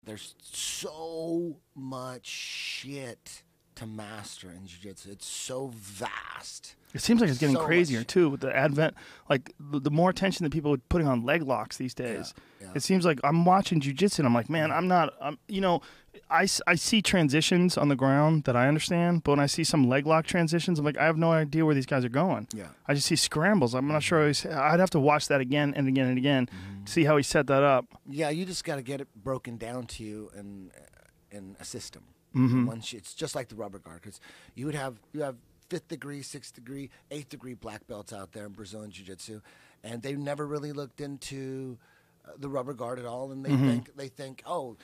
there's so much shit to master in jiu-jitsu. It's so vast. It seems like it's getting So crazier much. too with the advent, like the more attention that people are putting on leg locks these days. Yeah. It seems like I'm watching jiu-jitsu and I'm like, man, I see transitions on the ground that I understand, but when I see some leg lock transitions, I'm like, I have no idea where these guys are going. Yeah. I just see scrambles. I'm not sure. I'd have to watch that again and again and again to see how he set that up. Yeah, you just got to get it broken down to you in a system. It's just like the rubber guard, because you have 5th degree, 6th degree, 8th degree black belts out there in Brazilian Jiu-Jitsu, and they never really looked into the rubber guard at all, and they think, oh,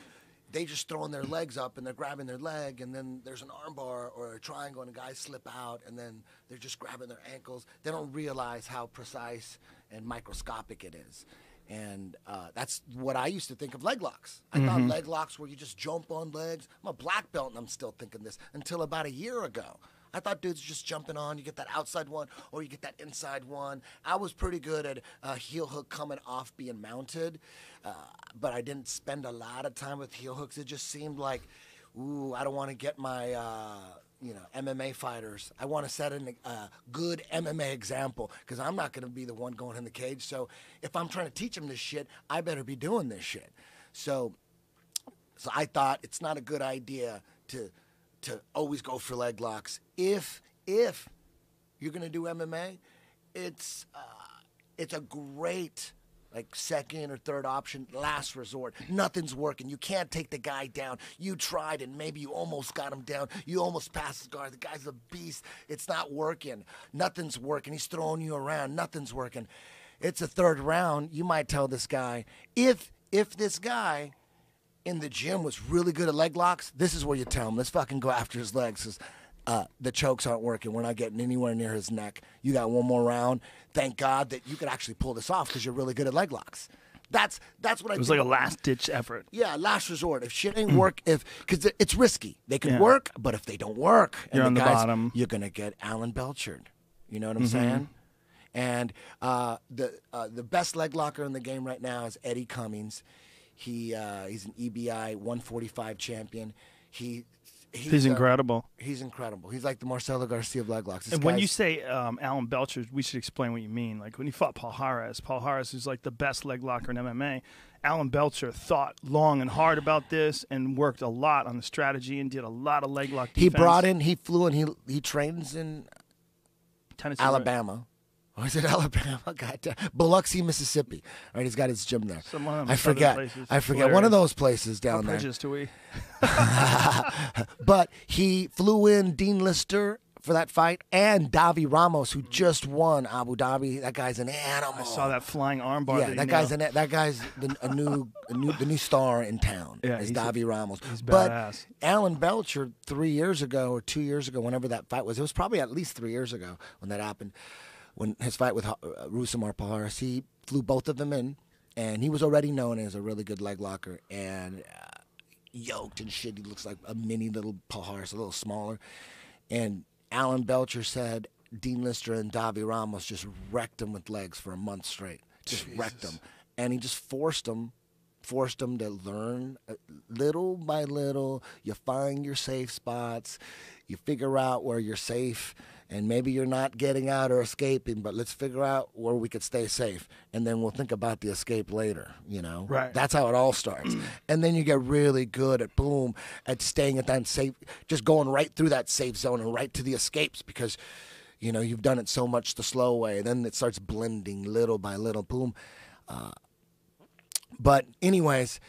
they just throwing their legs up and they're grabbing their leg, and then there's an arm bar or a triangle and guys slip out, and then they're just grabbing their ankles. They don't realize how precise and microscopic it is. And that's what I used to think of leg locks. I thought leg locks were you just jump on legs. I'm a black belt and I'm still thinking this until about a year ago. I thought dudes just jumping on, you get that outside one or you get that inside one. I was pretty good at a heel hook coming off being mounted, but I didn't spend a lot of time with heel hooks. It just seemed like, ooh, I don't want to get my MMA fighters. I want to set a good MMA example, because I'm not going to be the one going in the cage. So if I'm trying to teach them this shit, I better be doing this shit. So I thought it's not a good idea to always go for leg locks. If you're going to do MMA, it's a great like second or third option, last resort. Nothing's working. You can't take the guy down. You tried and maybe you almost got him down. You almost passed his guard. The guy's a beast. It's not working. Nothing's working. He's throwing you around. Nothing's working. It's a third round. You might tell this guy, if this guy in the gym was really good at leg locks, this is where you tell him, let's fucking go after his legs, because the chokes aren't working. We're not getting anywhere near his neck. You got one more round. Thank God that you could actually pull this off, because you're really good at leg locks. That's what I. It was like a last-ditch effort. Yeah, last resort. If shit ain't work, because it's risky. They can work, but if they don't work, you're on the bottom. You're gonna get Alan Belchered. You know what I'm saying? And the best leg locker in the game right now is Eddie Cummings. He's an EBI 145 champion. He's incredible. He's incredible. He's like the Marcelo Garcia of leg locks. And when you say Alan Belcher, we should explain what you mean. Like when he fought Paul Harris is like the best leg locker in MMA. Alan Belcher thought long and hard about this and worked a lot on the strategy and did a lot of leg lock defense. He flew in, he trains in Tennessee, Alabama. Right? Or is it Alabama? Goddamn. Biloxi, Mississippi. All right, he's got his gym there. I forget. One of those places down there. Bridges to we. But he flew in Dean Lister for that fight, and Davi Ramos, who just won Abu Dhabi. That guy's an animal. I saw that flying armbar. Yeah, that guy's the new star in town. Yeah, is Davi Ramos. He's but badass. Alan Belcher 3 years ago or 2 years ago, whenever that fight was, it was probably at least 3 years ago when that happened. When his fight with Rousimar Palhares, he flew both of them in, and he was already known as a really good leg locker, and yoked and shit. He looks like a mini little Palhares, a little smaller. And Alan Belcher said Dean Lister and Davi Ramos just wrecked him with legs for a month straight. Just wrecked him. And he just forced him to learn little by little. You find your safe spots. You figure out where you're safe. And maybe you're not getting out or escaping, but let's figure out where we could stay safe. And then we'll think about the escape later, you know? Right. That's how it all starts. And then you get really good at staying at that safe, just going right through that safe zone and right to the escapes, because, you know, you've done it so much the slow way. And then it starts blending little by little, boom. But anyways,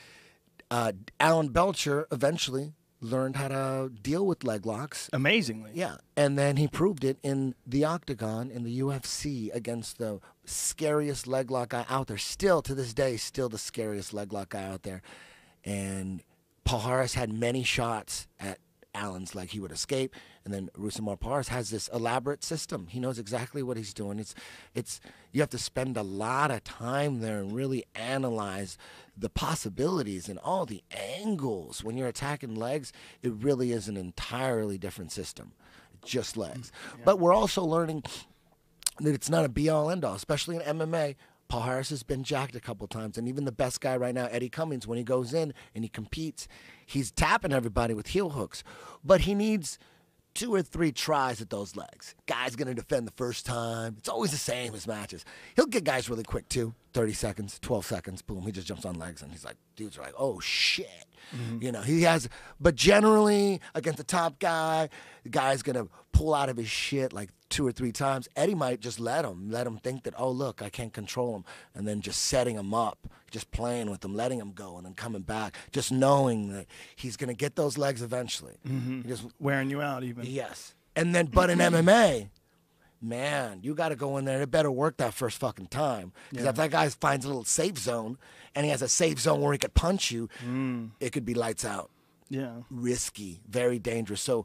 Alan Belcher eventually learned how to deal with leg locks. Amazingly. Yeah. And then he proved it in the octagon in the UFC against the scariest leg lock guy out there. Still, to this day, still the scariest leg lock guy out there. And Palhares had many shots at Alan's leg. He would escape. And then Rousimar Palhares has this elaborate system. He knows exactly what he's doing. You have to spend a lot of time there and really analyze the possibilities and all the angles. When you're attacking legs, it really is an entirely different system. Just legs. Yeah. But we're also learning that it's not a be-all, end-all, especially in MMA. Paul Harris has been jacked a couple times, and even the best guy right now, Eddie Cummings, when he goes in and he competes, he's tapping everybody with heel hooks. But he needs 2 or 3 tries at those legs. Guy's going to defend the first time. It's always the same as matches. He'll get guys really quick, too. 30 seconds, 12 seconds, boom, he just jumps on legs, and he's like, dudes are like, oh, shit. You know, he has, but generally, against the top guy, the guy's going to pull out of his shit like 2 or 3 times. Eddie might just let him think that, oh, look, I can't control him, and then just setting him up, just playing with him, letting him go, and then coming back, just knowing that he's going to get those legs eventually. Just wearing you out even. Yes. And then, but in MMA, man, you got to go in there. It better work that first fucking time. Because if that guy finds a little safe zone, and he has a safe zone where he could punch you, it could be lights out. Yeah. Risky, very dangerous. So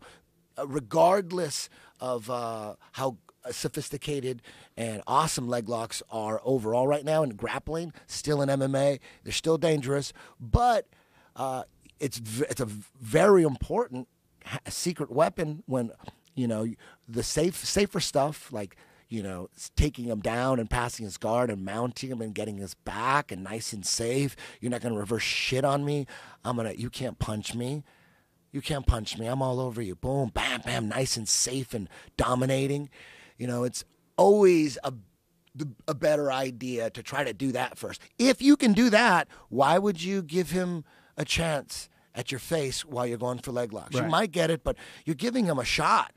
regardless of how sophisticated and awesome leg locks are overall right now in grappling, still in MMA, they're still dangerous. But it's a very important secret weapon when, you know, the safer stuff like, you know, taking him down and passing his guard and mounting him and getting his back and nice and safe. You're not going to reverse shit on me. You can't punch me. You can't punch me. I'm all over you. Boom, bam, bam, nice and safe and dominating. You know, it's always a better idea to try to do that first. If you can do that, why would you give him a chance at your face while you're going for leg locks? Right. You might get it, but you're giving him a shot.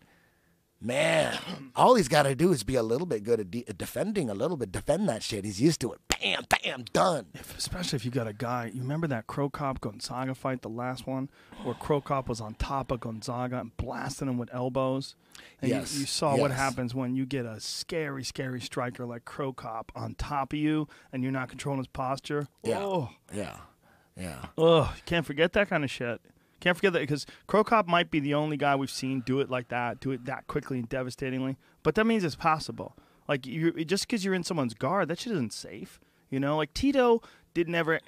Man, all he's got to do is be a little bit good at defending, defend that shit. He's used to it. Bam, bam, done. Especially if you got a guy. You remember that Crow Cop Gonzaga fight, the last one, where Crow Cop was on top of Gonzaga and blasting him with elbows? And yes. You saw what happens when you get a scary, scary striker like Crow Cop on top of you and you're not controlling his posture. Yeah. Oh. Yeah. Yeah. Oh, you can't forget that kind of shit. Can't forget that, because Crow Cop might be the only guy we've seen do it like that, do it that quickly and devastatingly. But that means it's possible. Like, just because you're in someone's guard, that shit isn't safe. You know, like Tito never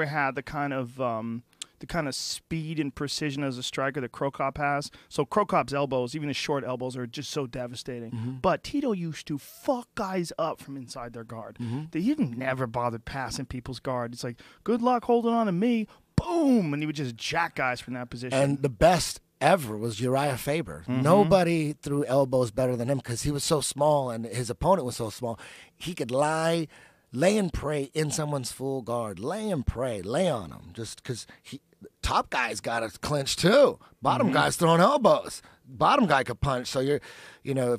had the kind of speed and precision as a striker that Crow Cop has. So Crow Cop's elbows, even his short elbows, are just so devastating. But Tito used to fuck guys up from inside their guard. He never bothered passing people's guard. It's like, good luck holding on to me. Boom! And he would just jack guys from that position. And the best ever was Uriah Faber. Nobody threw elbows better than him because he was so small and his opponent was so small. He could lay and pray in someone's full guard. Lay and pray. Lay on him. Just because top guy's got to clinch too. Bottom guy's throwing elbows. Bottom guy could punch. So if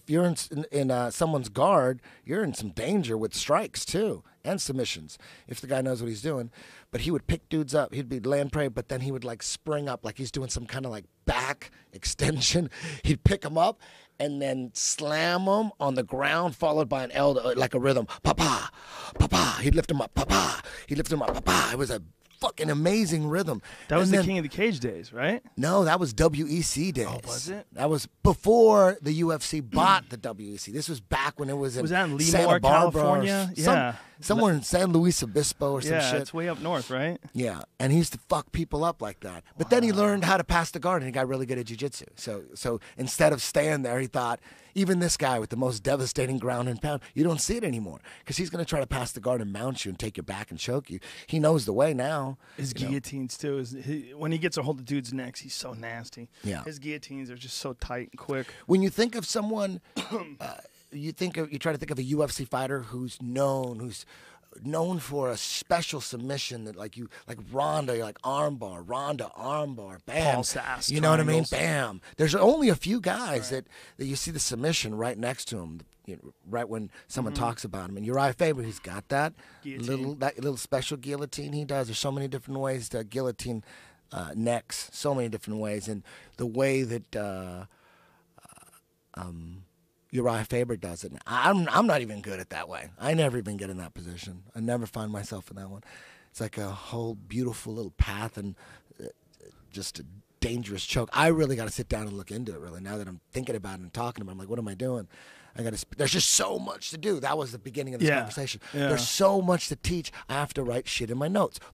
you're in someone's guard, you're in some danger with strikes too and submissions if the guy knows what he's doing. But he would pick dudes up. He'd be land prey, but then he would like spring up like he's doing some kind of like back extension. He'd pick him up and then slam him on the ground, followed by an elbow, like a rhythm. Pa-pa, pa-pa. He'd lift him up. Pa-pa. He'd lift him up. Pa-pa. It was a fucking amazing rhythm. That was the King of the Cage days, right? No, that was WEC days. Oh, was it? That was before the UFC bought the WEC. This was back when it was in that in Lemoore, Santa Barbara, California? Yeah. Somewhere in San Luis Obispo or some shit. Yeah, it's way up north, right? Yeah, and he used to fuck people up like that. But then he learned how to pass the guard, and he got really good at Jiu Jitsu. So instead of staying there, he thought, even this guy with the most devastating ground and pound, you don't see it anymore because he's going to try to pass the guard and mount you and take your back and choke you. He knows the way now. His guillotines, too. When he gets a hold of dudes' necks, he's so nasty. Yeah. His guillotines are just so tight and quick. When you think of someone, you try to think of a UFC fighter who's known for a special submission that like Ronda, you're like armbar, Ronda, armbar, bam. False ass you know what I mean? triangles. Bam. There's only a few guys that you see the submission right next to him, right when someone talks about him. And Uriah Faber, he's got that little special guillotine he does. There's so many different ways to guillotine necks, so many different ways. And the way that Uriah Faber does it. I'm not even good at that way. I never even get in that position. I never find myself in that one. It's like a whole beautiful little path and just a dangerous choke. I really got to sit down and look into it, really, now that I'm thinking about it and talking about it. I'm like, what am I doing? There's just so much to do. That was the beginning of this conversation. Yeah. There's so much to teach. I have to write shit in my notes.